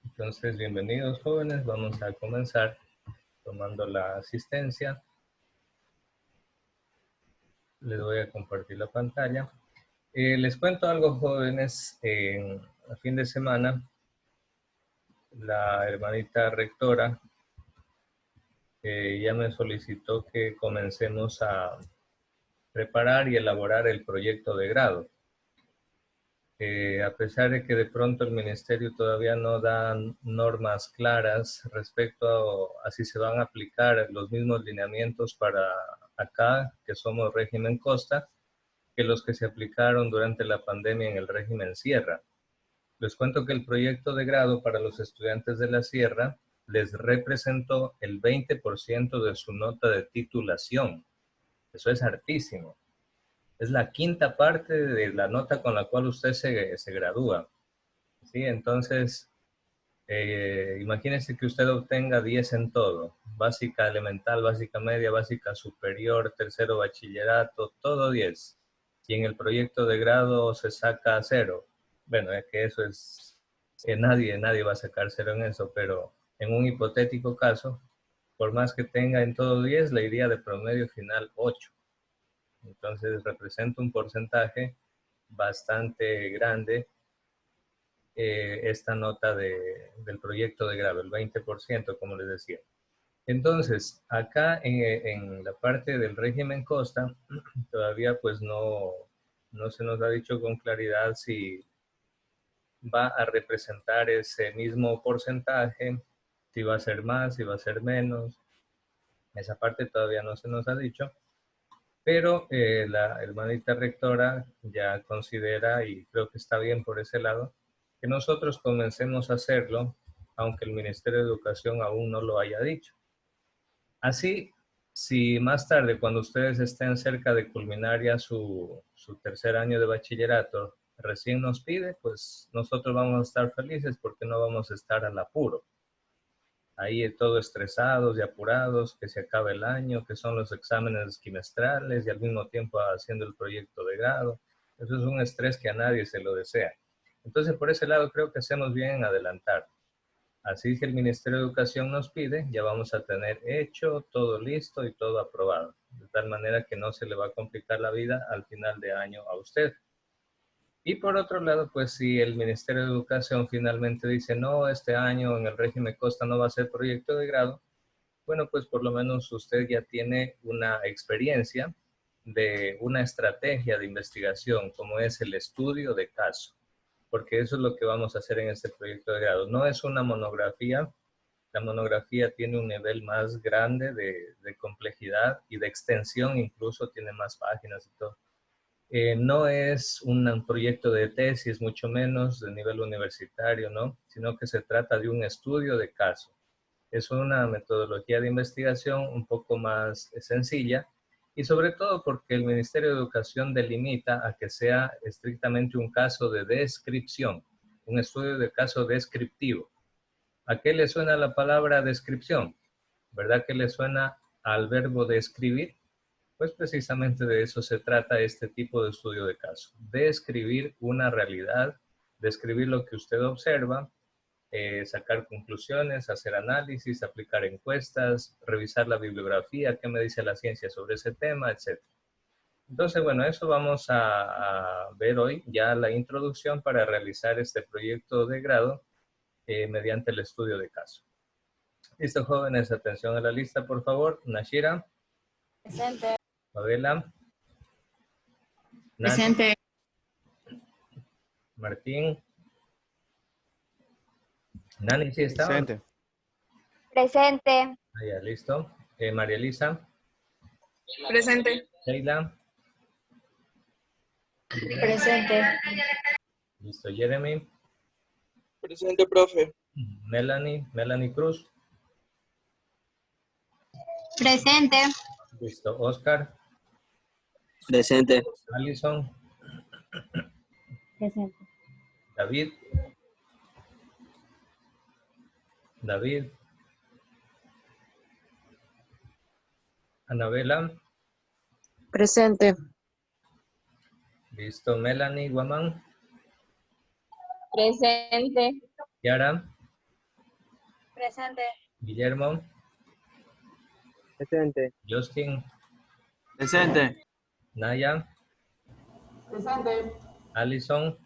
Entonces, bienvenidos jóvenes, vamos a comenzar tomando la asistencia. Les voy a compartir la pantalla. Les cuento algo jóvenes, a fin de semana, la hermanita rectora ya me solicitó que comencemos a preparar y elaborar el proyecto de grado. A pesar de que de pronto el ministerio todavía no da normas claras respecto a si se van a aplicar los mismos lineamientos para acá, que somos régimen costa, que los que se aplicaron durante la pandemia en el régimen sierra. Les cuento que el proyecto de grado para los estudiantes de la sierra les representó el 20% de su nota de titulación. Eso es hartísimo. Es la quinta parte de la nota con la cual usted se gradúa. ¿Sí? Entonces, imagínese que usted obtenga 10 en todo. Básica elemental, básica media, básica superior, tercero bachillerato, todo 10. Y en el proyecto de grado se saca 0. Bueno, es que eso es... nadie va a sacar 0 en eso, pero en un hipotético caso, por más que tenga en todo 10, le iría de promedio final 8. Entonces representa un porcentaje bastante grande esta nota del proyecto de grado, el 20%, como les decía. Entonces, acá en la parte del régimen costa, todavía pues no se nos ha dicho con claridad si va a representar ese mismo porcentaje, si va a ser más, si va a ser menos. Esa parte todavía no se nos ha dicho. Pero la hermanita rectora ya considera, y creo que está bien por ese lado, que nosotros comencemos a hacerlo, aunque el Ministerio de Educación aún no lo haya dicho. Así, si más tarde, cuando ustedes estén cerca de culminar ya su tercer año de bachillerato, recién nos pide, pues nosotros vamos a estar felices porque no vamos a estar al apuro. Ahí todo estresados y apurados, que se acabe el año, que son los exámenes trimestrales y al mismo tiempo haciendo el proyecto de grado. Eso es un estrés que a nadie se lo desea. Entonces, por ese lado creo que hacemos bien en adelantar. Así que el Ministerio de Educación nos pide, ya vamos a tener hecho, todo listo y todo aprobado. De tal manera que no se le va a complicar la vida al final de año a usted. Y por otro lado, pues si el Ministerio de Educación finalmente dice, no, este año en el régimen costa no va a ser proyecto de grado, bueno, pues por lo menos usted ya tiene una experiencia de una estrategia de investigación, como es el estudio de caso, porque eso es lo que vamos a hacer en este proyecto de grado. No es una monografía, la monografía tiene un nivel más grande de complejidad y de extensión, incluso tiene más páginas y todo. No es un proyecto de tesis, mucho menos de nivel universitario, ¿no? Sino que se trata de un estudio de caso. Es una metodología de investigación un poco más sencilla y sobre todo porque el Ministerio de Educación delimita a que sea estrictamente un caso de descripción, un estudio de caso descriptivo. ¿A qué le suena la palabra descripción? ¿Verdad que le suena al verbo describir? Pues precisamente de eso se trata este tipo de estudio de caso. Describir una realidad, describir lo que usted observa, sacar conclusiones, hacer análisis, aplicar encuestas, revisar la bibliografía, qué me dice la ciencia sobre ese tema, etc. Entonces, bueno, eso vamos a ver hoy, ya la introducción para realizar este proyecto de grado mediante el estudio de caso. Listo, jóvenes, atención a la lista, por favor. Nashira. Presente. Fabela. Nani. Presente. Martín. Nani, ¿sí está? Presente. Presente. Ah, ya, listo. María Elisa. Presente. Sheila. Presente. Listo, Jeremy. Presente, profe. Melanie Cruz. Presente. Listo, Oscar. Presente. Alison. Presente. David. Anabela. Presente. Listo, Melanie Guamán. Presente. Yara, Presente. Guillermo, Presente. Justin, Presente. Naya, Presente. Alison,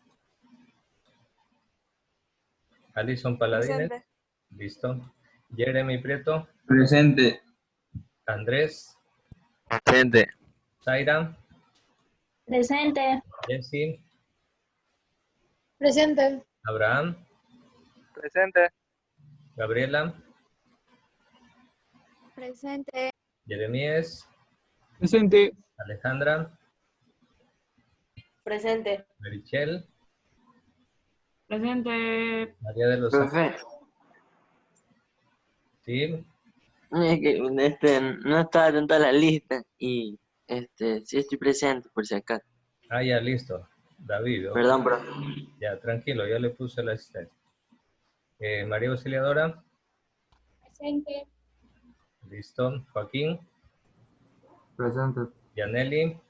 Alison Paladines, Presente. listo. Jeremy Prieto, Presente. Andrés, Presente. Zaira, Presente. Jesse, Presente. Abraham, Presente. Gabriela, Presente. Jeremías, Presente. Alejandra, Presente. Merichel, Presente. María de los Profe, Ángeles, es que no estaba atento a la lista y sí estoy presente por si acaso. ya listo. David, ok. Perdón, profe. Ya, tranquilo, ya le puse la asistencia. María Auxiliadora, Presente. listo. Joaquín, Presente. Yaneli,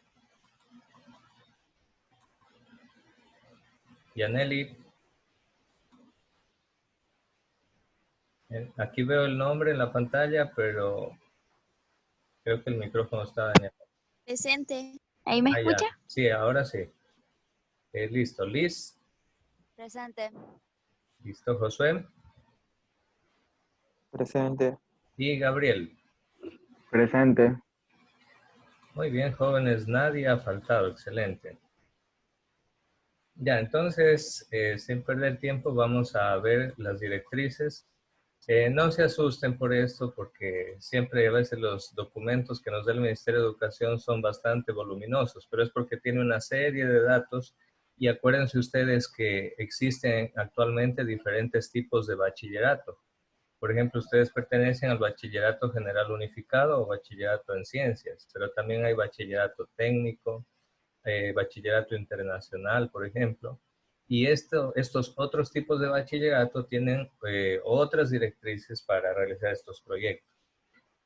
Yaneli. Aquí veo el nombre en la pantalla, pero creo que el micrófono está dañado. Presente. ¿Ahí me Ya. escucha? Sí, ahora sí. Listo. Liz, Presente. listo. Josué Presente. y Gabriel. Presente. Muy bien, jóvenes, nadie ha faltado. Excelente. Ya, entonces, sin perder tiempo, vamos a ver las directrices. No se asusten por esto, porque siempre a veces los documentos que nos da el Ministerio de Educación son bastante voluminosos, pero es porque tiene una serie de datos y acuérdense ustedes que existen actualmente diferentes tipos de bachillerato. Por ejemplo, ustedes pertenecen al bachillerato general unificado o bachillerato en ciencias, pero también hay bachillerato técnico, bachillerato internacional, por ejemplo. Y estos otros tipos de bachillerato tienen otras directrices para realizar estos proyectos.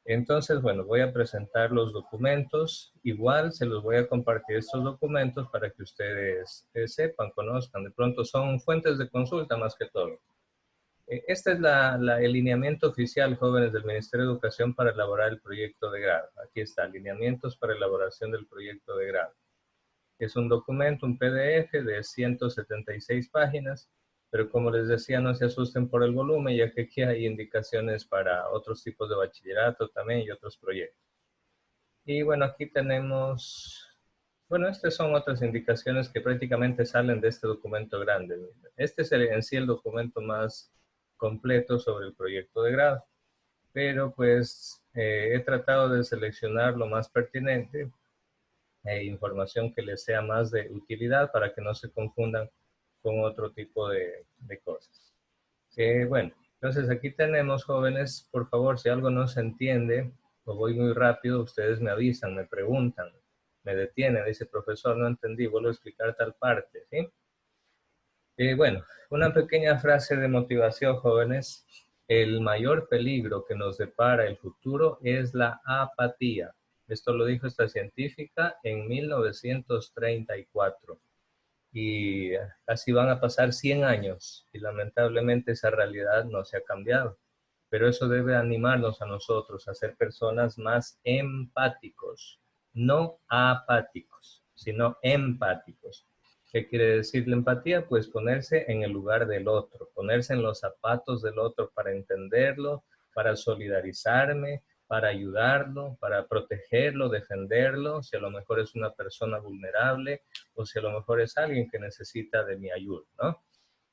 Entonces, bueno, voy a presentar los documentos. Igual se los voy a compartir estos documentos para que ustedes sepan, conozcan. De pronto son fuentes de consulta más que todo. Este es el lineamiento oficial, jóvenes, del Ministerio de Educación para elaborar el proyecto de grado. Aquí está, lineamientos para elaboración del proyecto de grado. Es un documento, un PDF de 176 páginas, pero como les decía, no se asusten por el volumen, ya que aquí hay indicaciones para otros tipos de bachillerato también y otros proyectos. Y bueno, aquí tenemos, bueno, estas son otras indicaciones que prácticamente salen de este documento grande. Este es en sí el documento más completo sobre el proyecto de grado, pero pues he tratado de seleccionar lo más pertinente información que les sea más de utilidad para que no se confundan con otro tipo de cosas. Bueno, entonces aquí tenemos, jóvenes, por favor, si algo no se entiende o voy muy rápido, ustedes me avisan, me preguntan, me detienen, dice, profesor, no entendí, vuelvo a explicar tal parte, ¿sí? Bueno, una pequeña frase de motivación, jóvenes. El mayor peligro que nos depara el futuro es la apatía. Esto lo dijo esta científica en 1934. Y así van a pasar 100 años y lamentablemente esa realidad no se ha cambiado. Pero eso debe animarnos a nosotros a ser personas más empáticos, no apáticos, sino empáticos. ¿Qué quiere decir la empatía? Pues ponerse en el lugar del otro, ponerse en los zapatos del otro para entenderlo, para solidarizarme, para ayudarlo, para protegerlo, defenderlo, si a lo mejor es una persona vulnerable o si a lo mejor es alguien que necesita de mi ayuda, ¿no?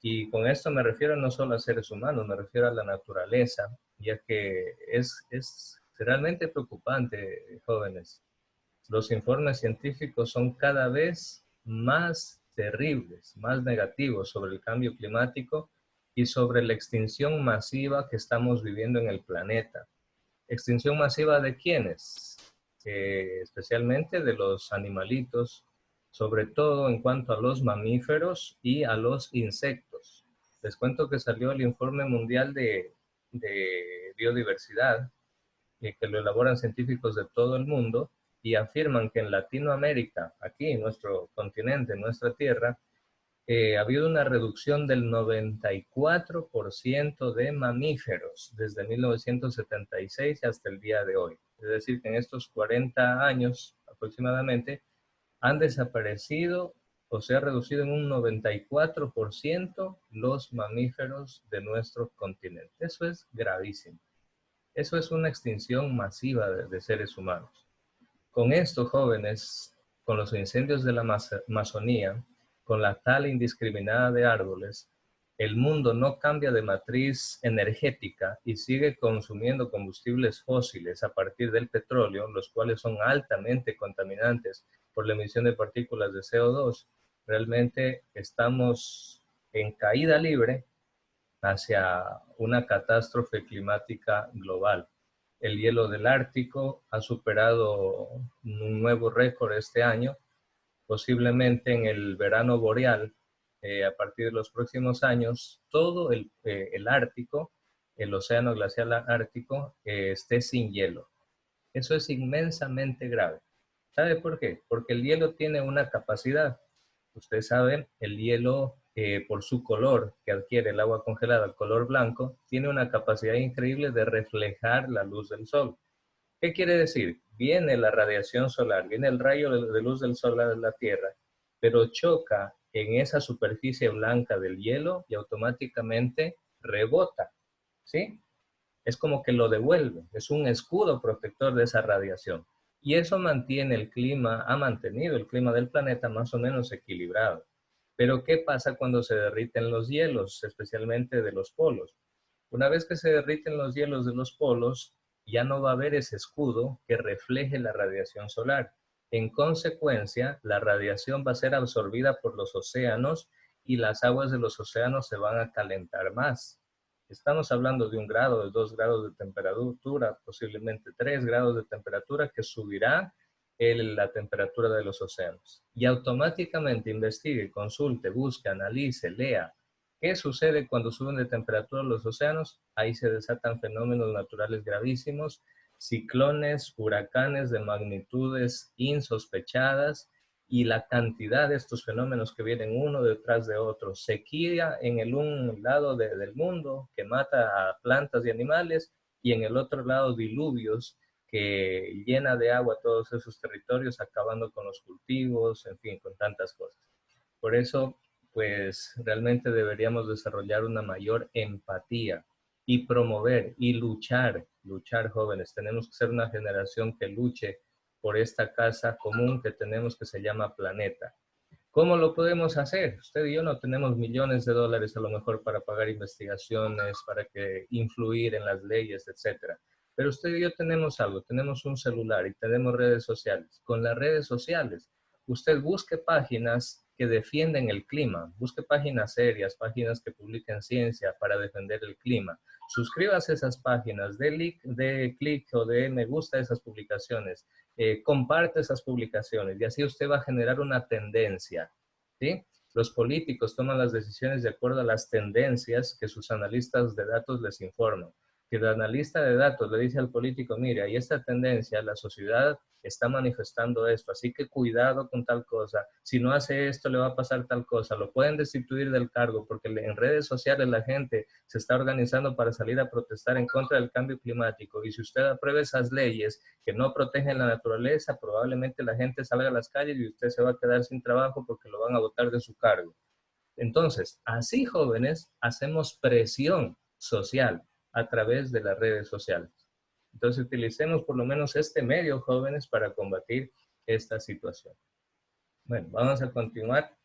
Y con esto me refiero no solo a seres humanos, me refiero a la naturaleza, ya que es realmente preocupante, jóvenes. Los informes científicos son cada vez más terribles, más negativos sobre el cambio climático y sobre la extinción masiva que estamos viviendo en el planeta. ¿Extinción masiva de quiénes? Especialmente de los animalitos, sobre todo en cuanto a los mamíferos y a los insectos. Les cuento que salió el informe mundial de biodiversidad, que lo elaboran científicos de todo el mundo y afirman que en Latinoamérica, aquí en nuestro continente, en nuestra tierra, ha habido una reducción del 94% de mamíferos desde 1976 hasta el día de hoy. Es decir, que en estos 40 años aproximadamente han desaparecido o se ha reducido en un 94% los mamíferos de nuestro continente. Eso es gravísimo. Eso es una extinción masiva de seres humanos. Con esto, jóvenes, con los incendios de la Amazonía, con la tala indiscriminada de árboles, el mundo no cambia de matriz energética y sigue consumiendo combustibles fósiles a partir del petróleo, los cuales son altamente contaminantes por la emisión de partículas de CO2. Realmente estamos en caída libre hacia una catástrofe climática global. El hielo del Ártico ha superado un nuevo récord este año. Posiblemente en el verano boreal, a partir de los próximos años, todo el Ártico, el océano glacial ártico, esté sin hielo. Eso es inmensamente grave. ¿Sabe por qué? Porque el hielo tiene una capacidad. Ustedes saben, el hielo, por su color que adquiere el agua congelada, el color blanco, tiene una capacidad increíble de reflejar la luz del sol. ¿Qué quiere decir? Viene la radiación solar, viene el rayo de luz del sol a la Tierra, pero choca en esa superficie blanca del hielo y automáticamente rebota, ¿sí? Es como que lo devuelve, es un escudo protector de esa radiación. Y eso mantiene el clima, ha mantenido el clima del planeta más o menos equilibrado. Pero ¿qué pasa cuando se derriten los hielos, especialmente de los polos? Una vez que se derriten los hielos de los polos, ya no va a haber ese escudo que refleje la radiación solar. En consecuencia, la radiación va a ser absorbida por los océanos y las aguas de los océanos se van a calentar más. Estamos hablando de 1 grado, de 2 grados de temperatura, posiblemente 3 grados de temperatura que subirá la temperatura de los océanos. Y automáticamente investigue, consulte, busque, analice, lea. ¿Qué sucede cuando suben de temperatura los océanos? Ahí se desatan fenómenos naturales gravísimos, ciclones, huracanes de magnitudes insospechadas y la cantidad de estos fenómenos que vienen uno detrás de otro. Sequía en un lado del mundo que mata a plantas y animales y en el otro lado diluvios que llena de agua todos esos territorios, acabando con los cultivos, en fin, con tantas cosas. Por eso, pues realmente deberíamos desarrollar una mayor empatía y promover y luchar jóvenes. Tenemos que ser una generación que luche por esta casa común que tenemos que se llama planeta. ¿Cómo lo podemos hacer? Usted y yo no tenemos millones de dólares a lo mejor para pagar investigaciones, para influir en las leyes, etcétera. Pero usted y yo tenemos algo, tenemos un celular y tenemos redes sociales. Con las redes sociales, usted busque páginas que defienden el clima, busque páginas serias, páginas que publiquen ciencia para defender el clima. Suscríbase a esas páginas, dé clic o dé me gusta a esas publicaciones, comparte esas publicaciones y así usted va a generar una tendencia, ¿sí? Los políticos toman las decisiones de acuerdo a las tendencias que sus analistas de datos les informan. Si el analista de datos le dice al político, mire, hay esta tendencia, la sociedad está manifestando esto, así que cuidado con tal cosa, si no hace esto le va a pasar tal cosa, lo pueden destituir del cargo porque en redes sociales la gente se está organizando para salir a protestar en contra del cambio climático y si usted aprueba esas leyes que no protegen la naturaleza, probablemente la gente salga a las calles y usted se va a quedar sin trabajo porque lo van a botar de su cargo. Entonces, así jóvenes, hacemos presión social a través de las redes sociales. Entonces, utilicemos por lo menos este medio, jóvenes, para combatir esta situación. Bueno, vamos a continuar.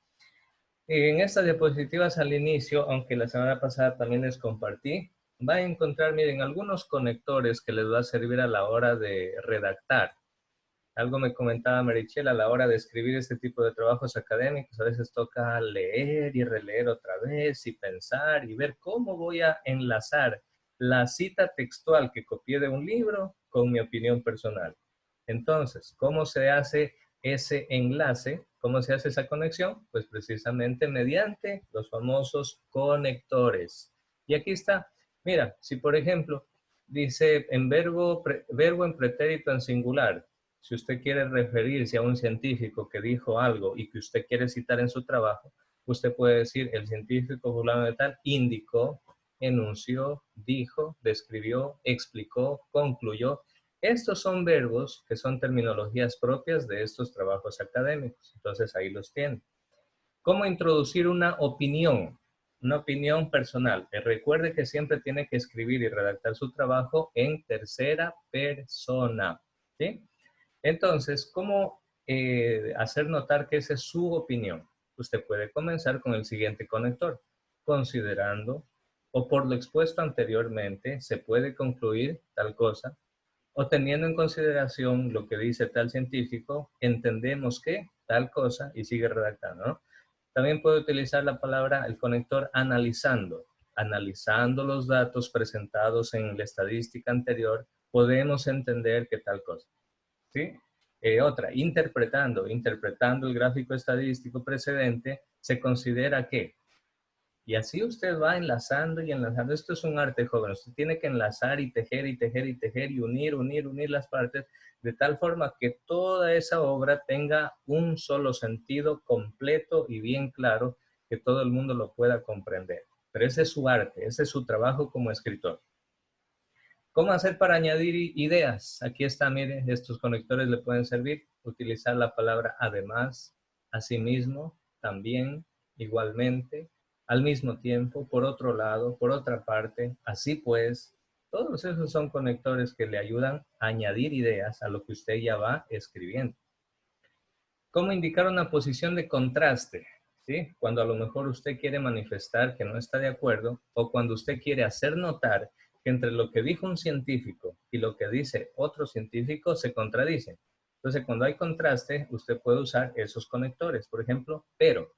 En estas diapositivas al inicio, aunque la semana pasada también les compartí, va a encontrar, miren, algunos conectores que les va a servir a la hora de redactar. Algo me comentaba Marichel, a la hora de escribir este tipo de trabajos académicos, a veces toca leer y releer otra vez y pensar y ver cómo voy a enlazar la cita textual que copié de un libro con mi opinión personal. Entonces, ¿cómo se hace ese enlace? ¿Cómo se hace esa conexión? Pues precisamente mediante los famosos conectores. Y aquí está. Mira, si por ejemplo dice en verbo en pretérito en singular, si usted quiere referirse a un científico que dijo algo y que usted quiere citar en su trabajo, Usted puede decir, el científico fulano de tal indicó, enunció, dijo, describió, explicó, concluyó. Estos son verbos que son terminologías propias de estos trabajos académicos. Entonces ahí los tienen. ¿Cómo introducir una opinión? Una opinión personal. Recuerde que siempre tiene que escribir y redactar su trabajo en tercera persona. ¿Sí? Entonces, ¿cómo hacer notar que esa es su opinión? Usted puede comenzar con el siguiente conector. Considerando o por lo expuesto anteriormente, se puede concluir tal cosa, o teniendo en consideración lo que dice tal científico, entendemos que tal cosa, y sigue redactando, ¿no? También puede utilizar la palabra, el conector analizando. Analizando los datos presentados en la estadística anterior, podemos entender que tal cosa. ¿Sí? Otra, interpretando. Interpretando el gráfico estadístico precedente, se considera que. Y así usted va enlazando y enlazando. Esto es un arte, joven. Usted tiene que enlazar y tejer y tejer y tejer y unir las partes de tal forma que toda esa obra tenga un solo sentido completo y bien claro que todo el mundo lo pueda comprender. Pero ese es su arte, ese es su trabajo como escritor. ¿Cómo hacer para añadir ideas? Aquí está, mire, estos conectores le pueden servir. Utilizar la palabra además, asimismo, también, igualmente, al mismo tiempo, por otro lado, por otra parte, así pues. Todos esos son conectores que le ayudan a añadir ideas a lo que usted ya va escribiendo. ¿Cómo indicar una posición de contraste? ¿Sí? Cuando a lo mejor usted quiere manifestar que no está de acuerdo o cuando usted quiere hacer notar que entre lo que dijo un científico y lo que dice otro científico se contradicen. Entonces, cuando hay contraste, usted puede usar esos conectores. Por ejemplo, pero.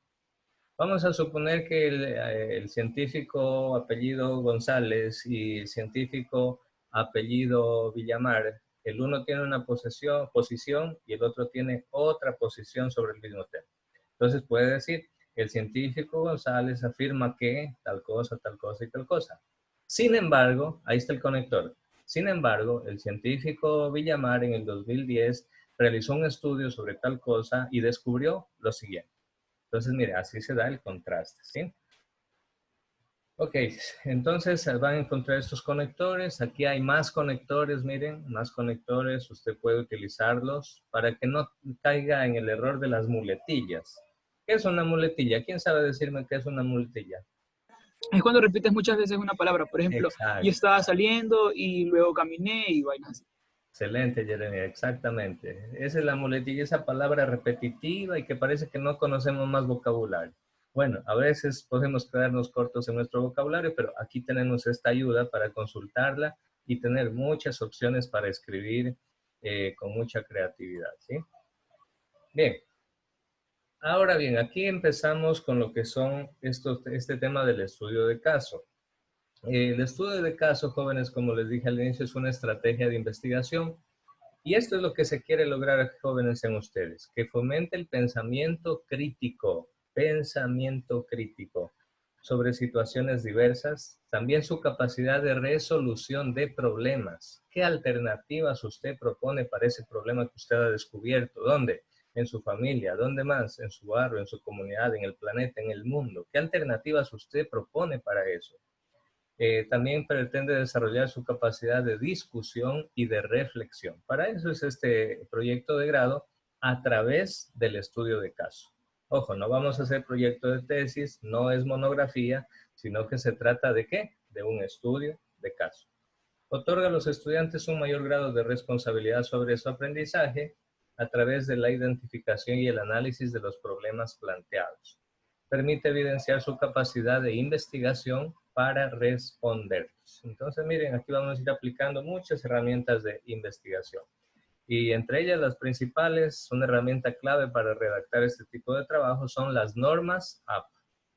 Vamos a suponer que el científico apellido González y el científico apellido Villamar, el uno tiene una posición y el otro tiene otra posición sobre el mismo tema. Entonces puede decir, el científico González afirma que tal cosa y tal cosa. Sin embargo, ahí está el conector. Sin embargo, el científico Villamar en el 2010 realizó un estudio sobre tal cosa y descubrió lo siguiente. Entonces, mire, así se da el contraste, ¿sí? Ok, entonces van a encontrar estos conectores. Aquí hay más conectores, miren, más conectores. Usted puede utilizarlos para que no caiga en el error de las muletillas. ¿Qué es una muletilla? ¿Quién sabe decirme qué es una muletilla? Es cuando repites muchas veces una palabra. Por ejemplo, Exacto. yo estaba saliendo y luego caminé y vainas así. Excelente, Jeremy, exactamente. Esa es la muletilla, esa palabra repetitiva y que parece que no conocemos más vocabulario. Bueno, a veces podemos quedarnos cortos en nuestro vocabulario, pero aquí tenemos esta ayuda para consultarla y tener muchas opciones para escribir con mucha creatividad, ¿sí? Bien. Ahora bien, aquí empezamos con lo que son este tema del estudio de caso. El estudio de caso, jóvenes, como les dije al inicio, es una estrategia de investigación. Y esto es lo que se quiere lograr, jóvenes, en ustedes, que fomente el pensamiento crítico sobre situaciones diversas, también su capacidad de resolución de problemas. ¿Qué alternativas usted propone para ese problema que usted ha descubierto? ¿Dónde? En su familia. ¿Dónde más? En su barrio, en su comunidad, en el planeta, en el mundo. ¿Qué alternativas usted propone para eso? También pretende desarrollar su capacidad de discusión y de reflexión. Para eso es este proyecto de grado a través del estudio de caso. Ojo, no vamos a hacer proyecto de tesis, no es monografía, sino que se trata de ¿qué? De un estudio de caso. Otorga a los estudiantes un mayor grado de responsabilidad sobre su aprendizaje a través de la identificación y el análisis de los problemas planteados. Permite evidenciar su capacidad de investigación para responderlos. Entonces, miren, aquí vamos a ir aplicando muchas herramientas de investigación. Y entre ellas, las principales, una herramienta clave para redactar este tipo de trabajo son las normas APA.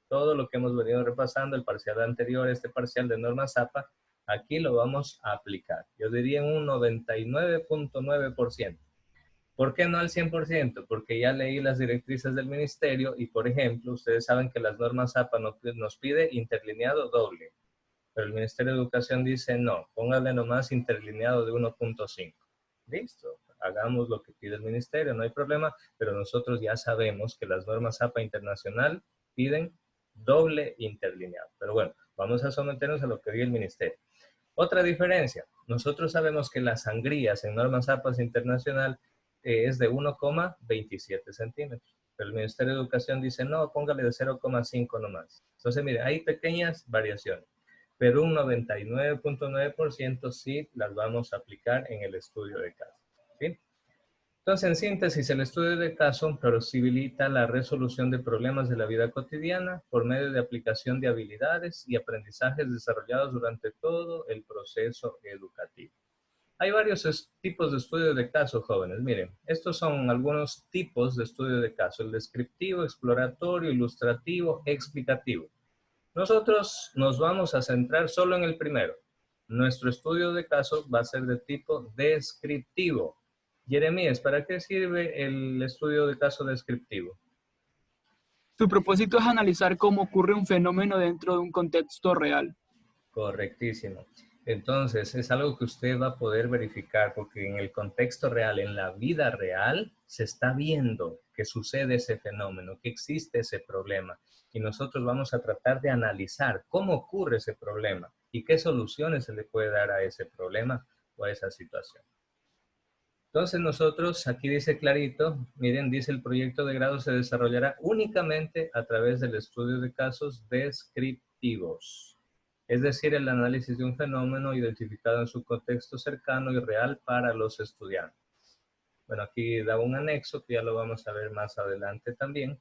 Todo lo que hemos venido repasando, el parcial anterior, este parcial de normas APA, aquí lo vamos a aplicar. Yo diría en un 99.9%. ¿Por qué no al 100%? Porque ya leí las directrices del ministerio y, por ejemplo, ustedes saben que las normas APA nos pide interlineado doble. Pero el Ministerio de Educación dice no, póngale nomás interlineado de 1.5. Listo, hagamos lo que pide el ministerio, no hay problema, pero nosotros ya sabemos que las normas APA internacional piden doble interlineado. Pero bueno, vamos a someternos a lo que dice el ministerio. Otra diferencia, nosotros sabemos que las sangrías en normas APAS internacional es de 1,27 centímetros. Pero el Ministerio de Educación dice, no, póngale de 0,5 nomás. Entonces, mire, hay pequeñas variaciones, pero un 99.9% sí las vamos a aplicar en el estudio de caso. ¿Sí? Entonces, en síntesis, el estudio de caso posibilita la resolución de problemas de la vida cotidiana por medio de aplicación de habilidades y aprendizajes desarrollados durante todo el proceso educativo. Hay varios tipos de estudio de caso, jóvenes. Miren, estos son algunos tipos de estudio de caso. El descriptivo, exploratorio, ilustrativo, explicativo. Nosotros nos vamos a centrar solo en el primero. Nuestro estudio de caso va a ser de tipo descriptivo. Jeremías, ¿para qué sirve el estudio de caso descriptivo? Su propósito es analizar cómo ocurre un fenómeno dentro de un contexto real. Correctísimo. Entonces, es algo que usted va a poder verificar porque en el contexto real, en la vida real, se está viendo que sucede ese fenómeno, que existe ese problema. Y nosotros vamos a tratar de analizar cómo ocurre ese problema y qué soluciones se le puede dar a ese problema o a esa situación. Entonces nosotros, aquí dice clarito, miren, dice el proyecto de grado se desarrollará únicamente a través del estudio de casos descriptivos. Es decir, el análisis de un fenómeno identificado en su contexto cercano y real para los estudiantes. Bueno, aquí da un anexo que ya lo vamos a ver más adelante también.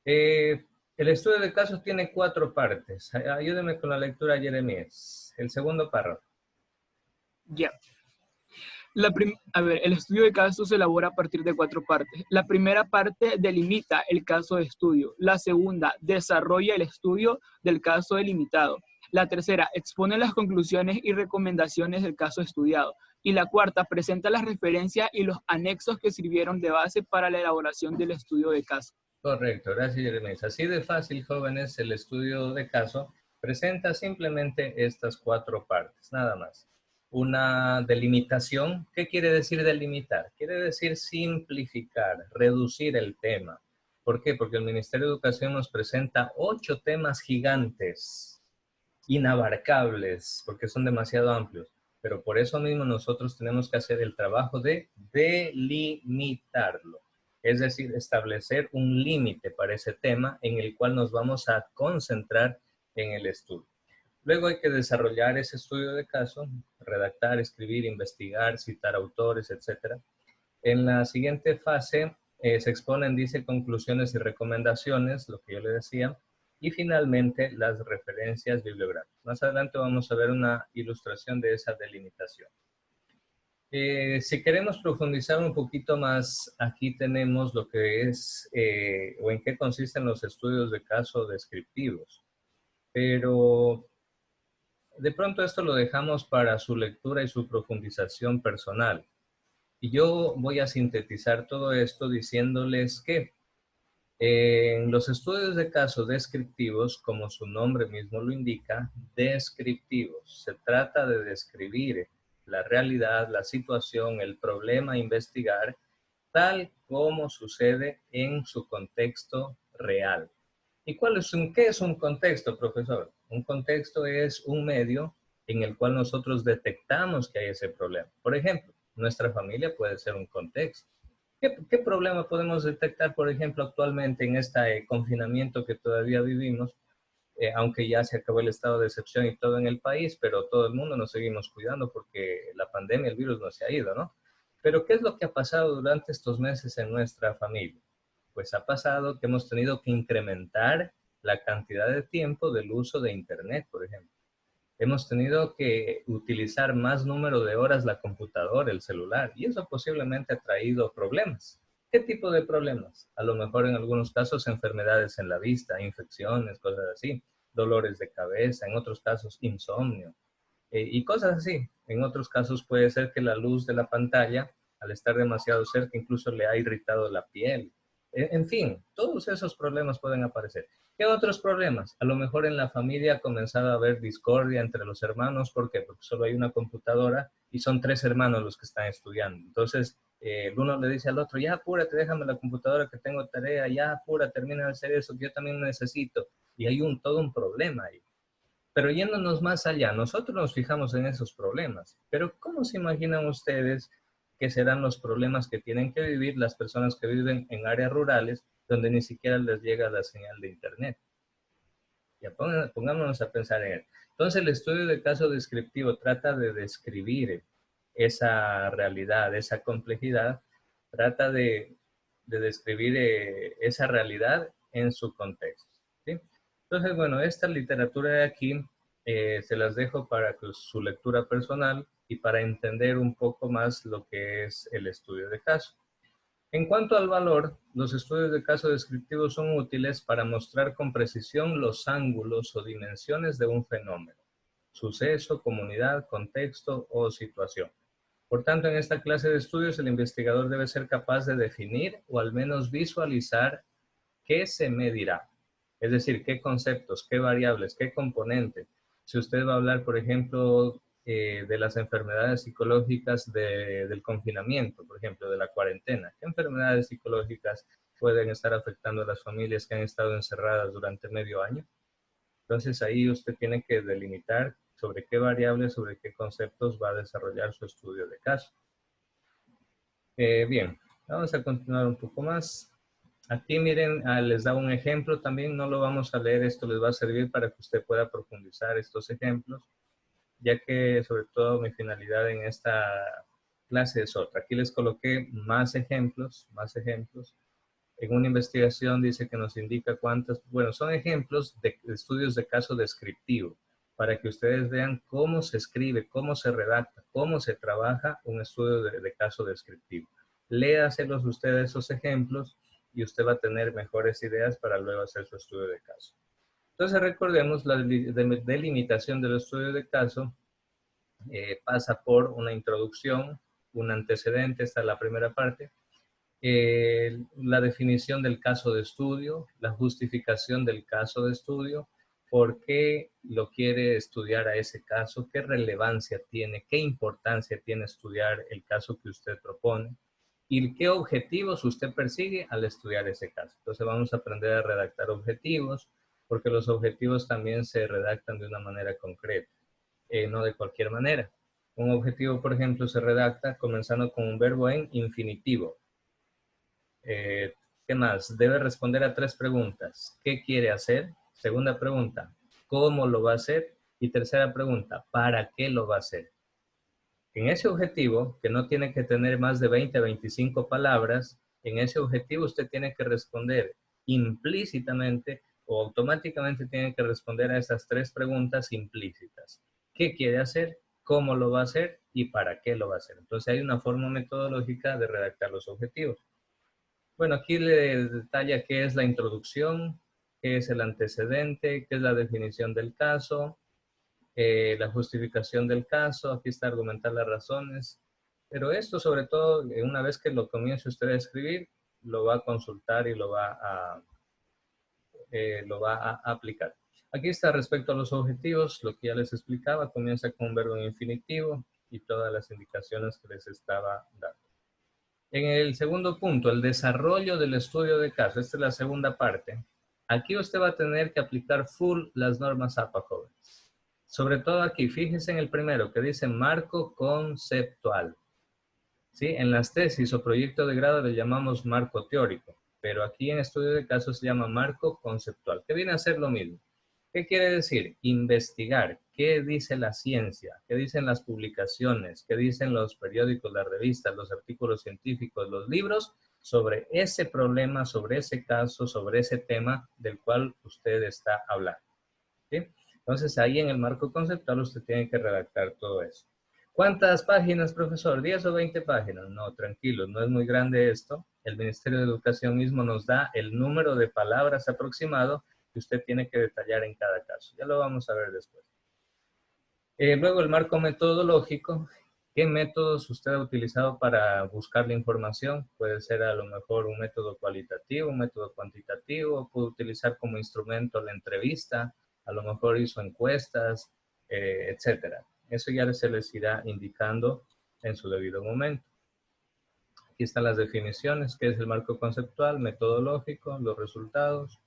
El estudio de casos tiene 4 partes. Ayúdeme con la lectura, Jeremías. El segundo párrafo. Ya. El estudio de caso se elabora a partir de 4 partes. La primera parte delimita el caso de estudio. La segunda desarrolla el estudio del caso delimitado. La tercera expone las conclusiones y recomendaciones del caso estudiado. Y la cuarta presenta las referencias y los anexos que sirvieron de base para la elaboración del estudio de caso. Correcto, gracias, Jeremías. Así de fácil, jóvenes, el estudio de caso presenta simplemente estas 4 partes, nada más. Una delimitación. ¿Qué quiere decir delimitar? Quiere decir simplificar, reducir el tema. ¿Por qué? Porque el Ministerio de Educación nos presenta 8 temas gigantes, inabarcables, porque son demasiado amplios. Pero por eso mismo nosotros tenemos que hacer el trabajo de delimitarlo. Es decir, establecer un límite para ese tema en el cual nos vamos a concentrar en el estudio. Luego hay que desarrollar ese estudio de caso, redactar, escribir, investigar, citar autores, etc. En la siguiente fase se exponen, dice, conclusiones y recomendaciones, lo que yo le decía, y finalmente las referencias bibliográficas. Más adelante vamos a ver una ilustración de esa delimitación. Si queremos profundizar un poquito más, aquí tenemos lo que es o en qué consisten los estudios de caso descriptivos. Pero de pronto esto lo dejamos para su lectura y su profundización personal. Y yo voy a sintetizar todo esto diciéndoles que en los estudios de casos descriptivos, como su nombre mismo lo indica, descriptivos, se trata de describir la realidad, la situación, el problema a investigar, tal como sucede en su contexto real. ¿Y qué es un contexto, profesor? Un contexto es un medio en el cual nosotros detectamos que hay ese problema. Por ejemplo, nuestra familia puede ser un contexto. ¿Qué problema podemos detectar, por ejemplo, actualmente en este confinamiento que todavía vivimos? Aunque ya se acabó el estado de excepción y todo en el país, pero todo el mundo nos seguimos cuidando porque la pandemia, el virus no se ha ido, ¿no? Pero ¿qué es lo que ha pasado durante estos meses en nuestra familia? Pues ha pasado que hemos tenido que incrementar la cantidad de tiempo del uso de Internet, por ejemplo. Hemos tenido que utilizar más número de horas la computadora, el celular, y eso posiblemente ha traído problemas. ¿Qué tipo de problemas? A lo mejor en algunos casos enfermedades en la vista, infecciones, cosas así, dolores de cabeza, en otros casos insomnio, y cosas así. En otros casos puede ser que la luz de la pantalla, al estar demasiado cerca, incluso le ha irritado la piel. En fin, todos esos problemas pueden aparecer. ¿Qué otros problemas? A lo mejor en la familia ha comenzado a haber discordia entre los hermanos. ¿Por qué? Porque solo hay una computadora y son 3 hermanos los que están estudiando. Entonces, el uno le dice al otro, ya apúrate, déjame la computadora que tengo tarea, ya apura, termina de hacer eso, que yo también necesito. Y hay todo un problema ahí. Pero yéndonos más allá, nosotros nos fijamos en esos problemas. Pero ¿cómo se imaginan ustedes que serán los problemas que tienen que vivir las personas que viven en áreas rurales donde ni siquiera les llega la señal de Internet? Ya pongámonos a pensar en él. Entonces el estudio de caso descriptivo trata de describir esa realidad, esa complejidad, trata de describir esa realidad en su contexto, ¿sí? Entonces, bueno, esta literatura de aquí se las dejo para su lectura personal y para entender un poco más lo que es el estudio de caso. En cuanto al valor, los estudios de caso descriptivos son útiles para mostrar con precisión los ángulos o dimensiones de un fenómeno, suceso, comunidad, contexto o situación. Por tanto, en esta clase de estudios, el investigador debe ser capaz de definir o al menos visualizar qué se medirá. Es decir, qué conceptos, qué variables, qué componentes. Si usted va a hablar, por ejemplo, de las enfermedades psicológicas del confinamiento, por ejemplo, de la cuarentena, ¿qué enfermedades psicológicas pueden estar afectando a las familias que han estado encerradas durante medio año? Entonces ahí usted tiene que delimitar sobre qué variables, sobre qué conceptos va a desarrollar su estudio de caso. Bien, vamos a continuar un poco más. Aquí miren, les da un ejemplo también, no lo vamos a leer, esto les va a servir para que usted pueda profundizar estos ejemplos, ya que sobre todo mi finalidad en esta clase es otra. Aquí les coloqué más ejemplos. En una investigación dice que nos indica cuántas, bueno, son ejemplos de estudios de caso descriptivo, para que ustedes vean cómo se escribe, cómo se redacta, cómo se trabaja un estudio de caso descriptivo. Léaselos ustedes esos ejemplos y usted va a tener mejores ideas para luego hacer su estudio de caso. Entonces recordemos, la delimitación del estudio de caso pasa por una introducción, un antecedente, esta es la primera parte, la definición del caso de estudio, la justificación del caso de estudio, por qué lo quiere estudiar a ese caso, qué relevancia tiene, qué importancia tiene estudiar el caso que usted propone y qué objetivos usted persigue al estudiar ese caso. Entonces vamos a aprender a redactar objetivos, porque los objetivos también se redactan de una manera concreta, no de cualquier manera. Un objetivo, por ejemplo, se redacta comenzando con un verbo en infinitivo. ¿Qué más? Debe responder a 3 preguntas. ¿Qué quiere hacer? Segunda pregunta, ¿cómo lo va a hacer? Y tercera pregunta, ¿para qué lo va a hacer? En ese objetivo, que no tiene que tener más de 20 a 25 palabras, en ese objetivo usted tiene que responder implícitamente o automáticamente tiene que responder a esas 3 preguntas implícitas. ¿Qué quiere hacer? ¿Cómo lo va a hacer? ¿Y para qué lo va a hacer? Entonces hay una forma metodológica de redactar los objetivos. Bueno, aquí le detalla qué es la introducción, qué es el antecedente, qué es la definición del caso, la justificación del caso, aquí está argumentar las razones, pero esto sobre todo, una vez que lo comience usted a escribir, lo va a consultar y lo va a aplicar. Aquí está respecto a los objetivos, lo que ya les explicaba, comienza con un verbo en infinitivo y todas las indicaciones que les estaba dando. En el segundo punto, el desarrollo del estudio de caso, esta es la segunda parte. Aquí usted va a tener que aplicar full las normas APA, jóvenes. Sobre todo aquí, fíjense en el primero que dice marco conceptual. ¿Sí? En las tesis o proyectos de grado le llamamos marco teórico, pero aquí en estudio de caso se llama marco conceptual, que viene a ser lo mismo. ¿Qué quiere decir? Investigar. ¿Qué dice la ciencia? ¿Qué dicen las publicaciones? ¿Qué dicen los periódicos, las revistas, los artículos científicos, los libros sobre ese problema, sobre ese caso, sobre ese tema del cual usted está hablando? ¿Sí? Entonces ahí en el marco conceptual usted tiene que redactar todo eso. ¿Cuántas páginas, profesor? ¿10 o 20 páginas? No, tranquilos, no es muy grande esto. El Ministerio de Educación mismo nos da el número de palabras aproximado que usted tiene que detallar en cada caso. Ya lo vamos a ver después. Luego el marco metodológico. ¿Qué métodos usted ha utilizado para buscar la información? Puede ser a lo mejor un método cualitativo, un método cuantitativo, puede utilizar como instrumento la entrevista, a lo mejor hizo encuestas, etcétera. Eso ya se les irá indicando en su debido momento. Aquí están las definiciones, qué es el marco conceptual, metodológico, los resultados,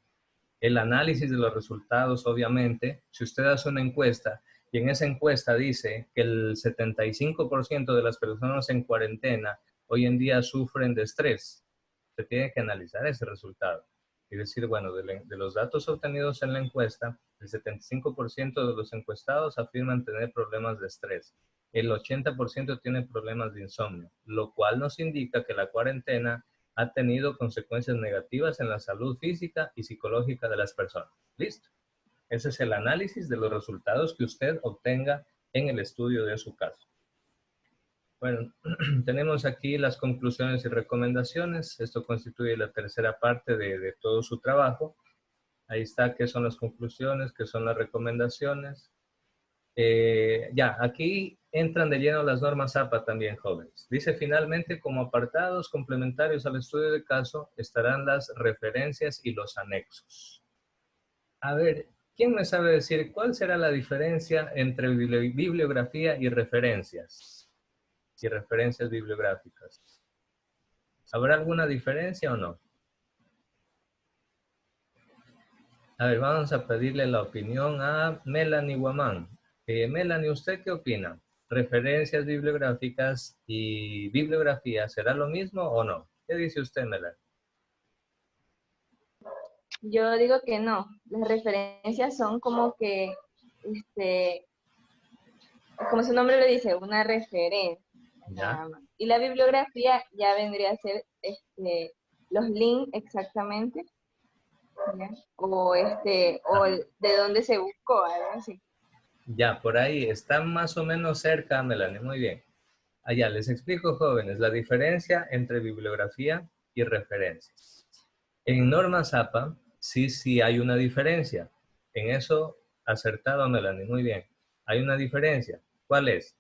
el análisis de los resultados, obviamente. Si usted hace una encuesta y en esa encuesta dice que el 75% de las personas en cuarentena hoy en día sufren de estrés, se tiene que analizar ese resultado. Y decir, bueno, de los datos obtenidos en la encuesta, el 75% de los encuestados afirman tener problemas de estrés. El 80% tiene problemas de insomnio, lo cual nos indica que la cuarentena ha tenido consecuencias negativas en la salud física y psicológica de las personas. Listo. Ese es el análisis de los resultados que usted obtenga en el estudio de su caso. Bueno, tenemos aquí las conclusiones y recomendaciones. Esto constituye la tercera parte de todo su trabajo. Ahí está qué son las conclusiones, qué son las recomendaciones. Ya, aquí entran de lleno las normas APA también, jóvenes. Dice finalmente, como apartados complementarios al estudio de caso, estarán las referencias y los anexos. A ver, ¿quién me sabe decir cuál será la diferencia entre bibliografía y referencias? Y referencias bibliográficas. ¿Habrá alguna diferencia o no? A ver, vamos a pedirle la opinión a Melanie Guamán. Melanie, ¿usted qué opina? ¿Referencias bibliográficas y bibliografía será lo mismo o no? ¿Qué dice usted, Melanie? Yo digo que no. Las referencias son como que, como su nombre lo dice, una referencia. ¿Ya? Y la bibliografía ya vendría a ser los links exactamente, ¿ya? O de dónde se buscó, algo así. Ya, por ahí, está más o menos cerca, Melanie, muy bien. Allá, les explico, jóvenes, la diferencia entre bibliografía y referencias. En normas APA, sí hay una diferencia. En eso, acertado, Melanie, muy bien. Hay una diferencia. ¿Cuál es?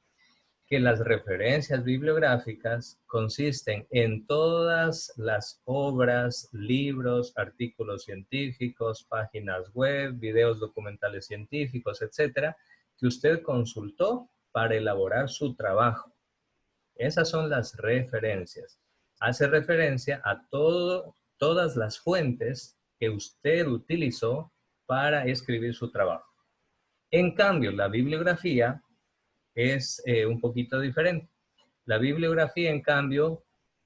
Que las referencias bibliográficas consisten en todas las obras, libros, artículos científicos, páginas web, videos documentales científicos, etcétera, que usted consultó para elaborar su trabajo. Esas son las referencias. Hace referencia a todas las fuentes que usted utilizó para escribir su trabajo. En cambio, la bibliografía es un poquito diferente. La bibliografía, en cambio,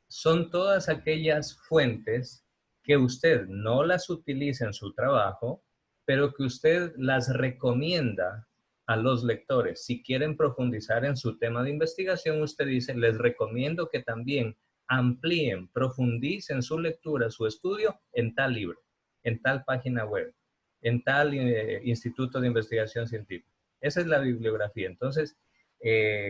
son todas aquellas fuentes que usted no las utiliza en su trabajo, pero que usted las recomienda a los lectores. Si quieren profundizar en su tema de investigación, usted dice, les recomiendo que también amplíen, profundicen su lectura, su estudio en tal libro, en tal página web, en tal instituto de investigación científica. Esa es la bibliografía. Entonces,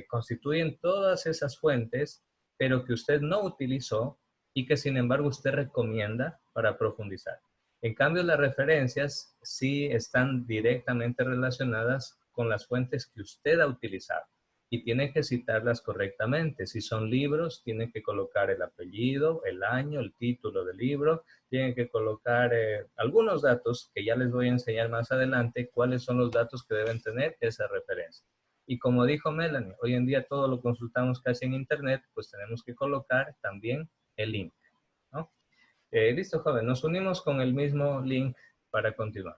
constituyen todas esas fuentes, pero que usted no utilizó y que sin embargo usted recomienda para profundizar. En cambio, las referencias sí están directamente relacionadas con las fuentes que usted ha utilizado y tiene que citarlas correctamente. Si son libros, tiene que colocar el apellido, el año, el título del libro, tiene que colocar algunos datos que ya les voy a enseñar más adelante, cuáles son los datos que deben tener esa referencia. Y como dijo Melanie, hoy en día todo lo consultamos casi en internet, pues tenemos que colocar también el link, ¿no? Listo, joven, nos unimos con el mismo link para continuar.